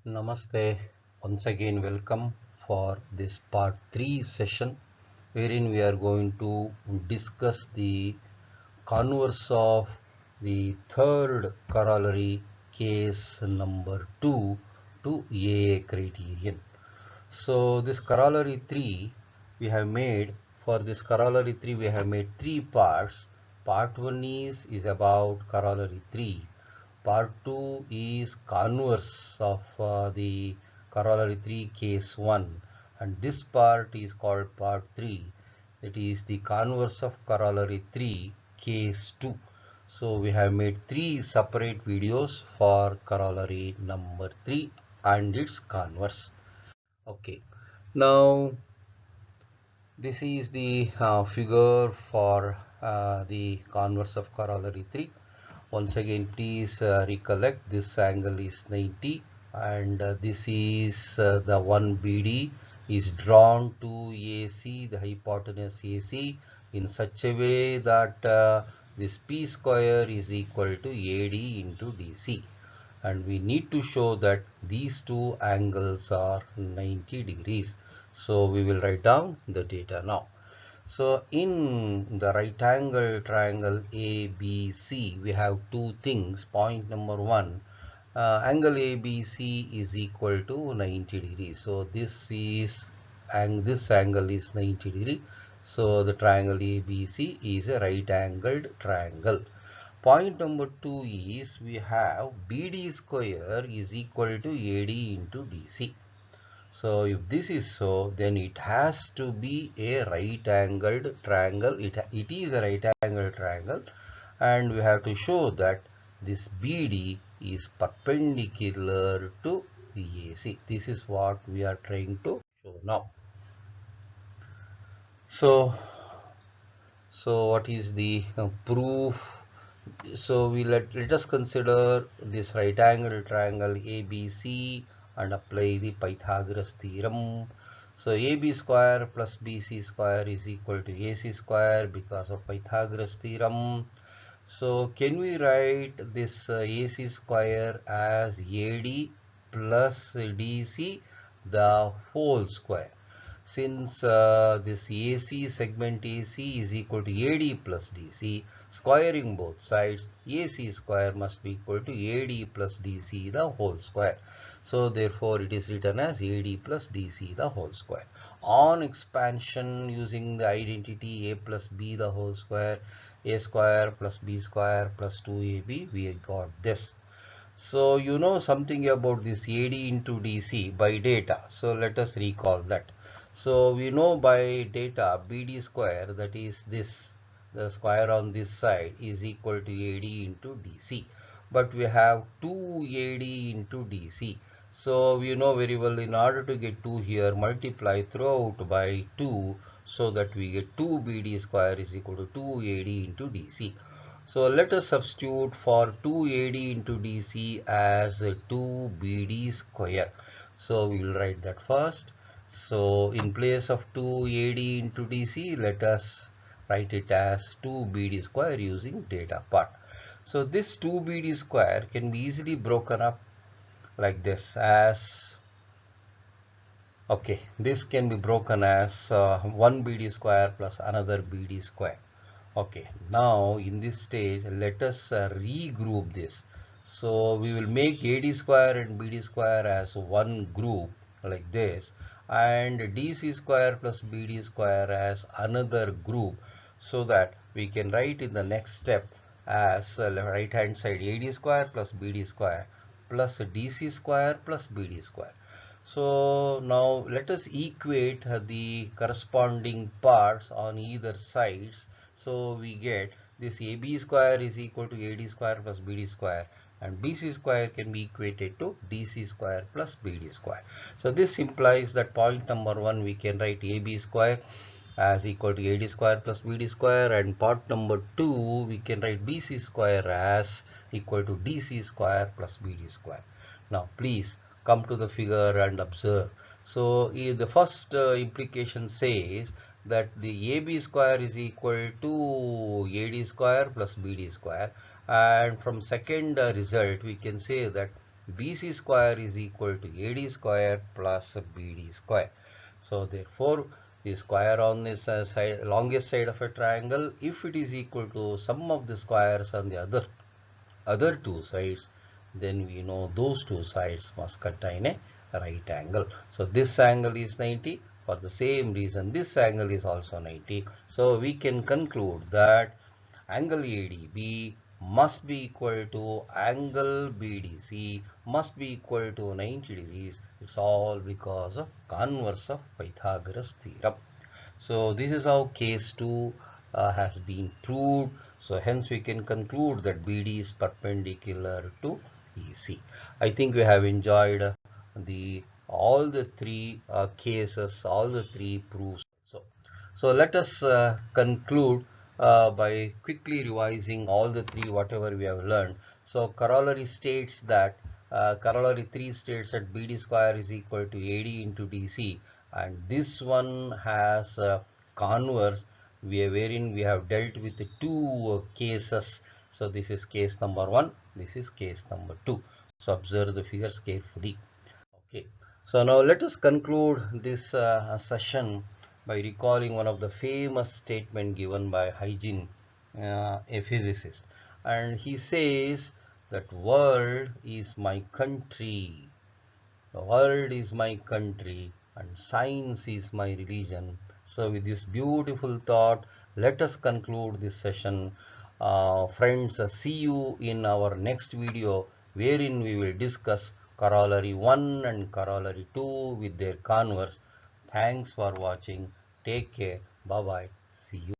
Namaste. Once again, welcome for this part 3 session wherein we are going to discuss the converse of the third corollary case number 2 to AA criterion. So this corollary 3 we have made for this corollary 3 we have made three parts. Part 1 is about corollary 3. Part 2 is converse of the corollary 3 case 1, and this part is called part 3. It is the converse of corollary 3 case 2. So we have made three separate videos for corollary number 3 and its converse. Okay, now this is the figure for the converse of corollary 3. Once again, please recollect this angle is 90, and this is the one BD is drawn to AC, the hypotenuse AC, in such a way that this P square is equal to AD into DC. And we need to show that these two angles are 90 degrees. So we will write down the data now. So in the right angle triangle ABC, we have two things. Point number one, angle ABC is equal to 90 degrees. So this angle is 90 degree. So the triangle ABC is a right angled triangle. Point number two is we have BD square is equal to AD into DC. So if this is so, then it has to be a right angled triangle. It is a right angled triangle, and we have to show that this BD is perpendicular to the AC. This is what we are trying to show now. So what is the proof? So let us consider this right angle triangle ABC and apply the Pythagoras theorem. So AB square plus BC square is equal to AC square because of Pythagoras theorem. So can we write this AC square as AD plus DC the whole square? Since this AC segment AC is equal to AD plus DC, squaring both sides, AC square must be equal to AD plus DC the whole square. So therefore it is written as AD plus DC the whole square. On expansion using the identity A plus B the whole square, A square plus B square plus 2AB, we got this. So you know something about this AD into DC by data. So let us recall that. So we know by data BD square, that is this, the square on this side is equal to AD into DC. But we have 2AD into DC. So we know very well, in order to get 2 here, multiply throughout by 2, so that we get 2BD square is equal to 2AD into DC. So let us substitute for 2AD into DC as 2BD square. So we will write that first. So in place of 2AD into DC, let us write it as 2BD square using data part. So this 2BD square can be easily broken up like this as, okay, this can be broken as 1 BD square plus another BD square. Okay, now in this stage, let us regroup this. So we will make AD square and BD square as one group like this, and DC square plus BD square as another group, so that we can write in the next step as right hand side AD square plus BD square plus DC square plus BD square. So now let us equate the corresponding parts on either sides. So we get this AB square is equal to AD square plus BD square, and BC square can be equated to DC square plus BD square. So this implies that point number 1 we can write AB square as equal to AD square plus BD square, and part number 2 we can write BC square as equal to DC square plus BD square. Now please come to the figure and observe. So the first implication says that the AB square is equal to AD square plus BD square, and from second result we can say that BC square is equal to AD square plus BD square. So therefore, the square on this side, longest side of a triangle, if it is equal to sum of the squares on the other two sides, then we know those two sides must contain a right angle. So this angle is 90. For the same reason, this angle is also 90. So we can conclude that angle ADB must be equal to angle BDC must be equal to 90 degrees. It's all because of converse of Pythagoras theorem. So this is how case 2 has been proved. So hence we can conclude that BD is perpendicular to EC. I think we have enjoyed the all the three cases, all the three proofs. So let us conclude by quickly revising all the three whatever we have learned. So corollary states that corollary 3 states that BD square is equal to AD into DC, and this one has converse wherein we have dealt with the two cases. So this is case number 1, this is case number 2. So observe the figures carefully. Okay, so now let us conclude this session by recalling one of the famous statement given by Huygens, a physicist, and he says that world is my country, the world is my country, and science is my religion. So with this beautiful thought, let us conclude this session. Friends, see you in our next video, wherein we will discuss corollary 1 and corollary 2 with their converse. Thanks for watching. Take care. Bye bye. See you.